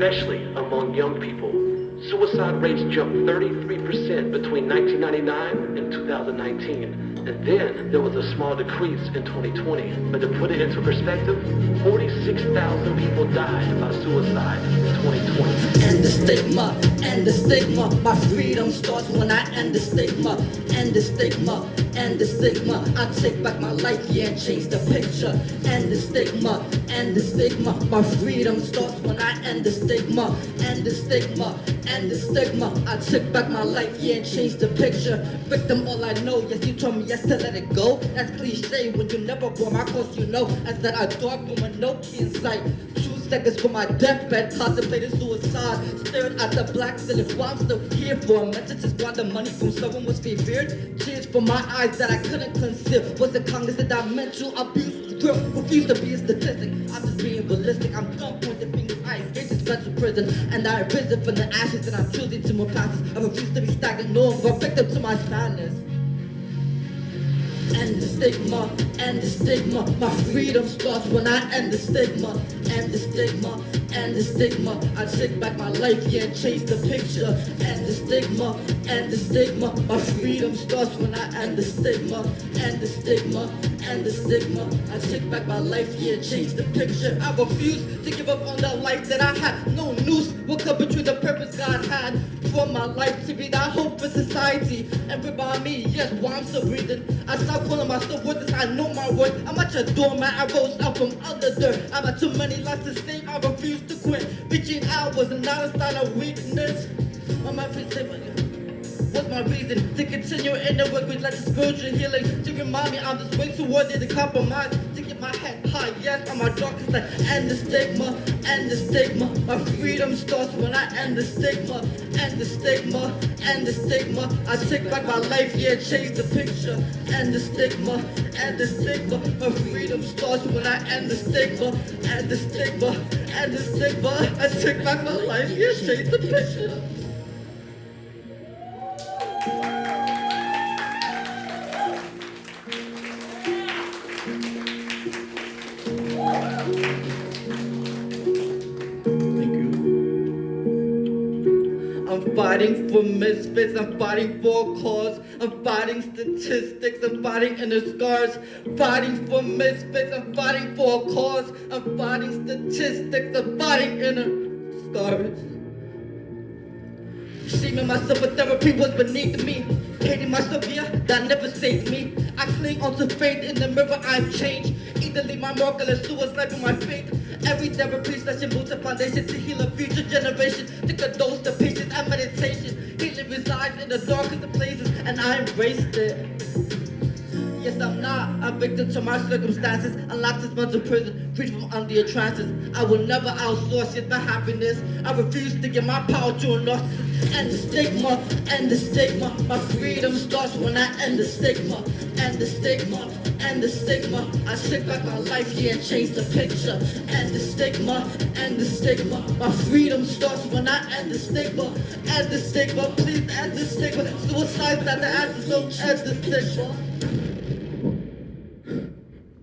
especially among young people. Suicide rates jumped 33% between 1999 and 2019. And then there was a small decrease in 2020. But to put it into perspective, 46,000 people died by suicide in 2020. End the stigma, my freedom starts when I end the stigma. End the stigma, end the stigma. I take back my life, yeah, and change the picture. End the stigma, my freedom starts when I end the stigma. End the stigma, end the stigma. I take back my life, yeah, and change the picture. Victim, all I know, yes, you told me yes to let it go. That's cliche when you never bore my cause, you know. I said I dark with no key in sight. 2 seconds from my deathbed, contemplated suicide. Stared at the black ceiling while I'm still here for a minute. Just why the money from someone was feared. Tears from my eyes that I couldn't conceal. Was it cognizant that mental abuse was real? Refuse to be a statistic. I'm just being realistic. I'm done pointing fingers. I escaped this federal prison and I have risen from the ashes and I'm choosing to move past this. I refuse to be stagnant, no more victim to my sadness. End the stigma, my freedom starts when I end the stigma. End the stigma, I take back my life, yeah, and change the picture. End the stigma, my freedom starts when I end the stigma. End the stigma, I take back my life, yeah, and change the picture. I refuse to give up on the life that I had. No noose will come between the purpose God had for my life to be that hope for society. And remind me, yes, while I'm still breathing, I stop calling myself worthless, I know my worth. I'm not your doormat, I rose up from under dirt. I'm not too many lives to save, I refuse to quit. Reaching out was not a sign of weakness. My friends say, what's my reason to continue in the work with like spiritual healing? To remind me I'm just way too worthy to compromise. To get my head high, yes, on my darkest night. End the stigma, my freedom starts when I end the stigma. End the stigma, I take back my life, yeah, change the picture. End the stigma, my freedom starts when I end the stigma. End the stigma, I take back my life, yeah, change the picture. I'm fighting for misfits, I'm fighting for a cause, I'm fighting statistics, I'm fighting inner scars. Fighting for misfits, I'm fighting for a cause, I'm fighting statistics, I'm fighting inner scars. Shaming myself for therapy was beneath me. Hating myself, yeah, that never saved me. I cling onto faith in the mirror, I've changed. Either leave my mark or let suicide be my fate. Every therapy session builds a foundation to heal a future generation. Take a dose to patience and meditation. Healing resides in the darkest of places, and I embraced it. Yes, I'm not a victim to my circumstances. Unlocked 6 months of prison, freed from under your trances. I will never outsource yet my happiness. I refuse to give my power to a narcissist. End the stigma, my freedom starts when I end the stigma. End the stigma, I take back my life, yeah, and change the picture. End the stigma, my freedom starts when I end the stigma. End the stigma, please end the stigma. Suicide's not the answer, so end the stigma.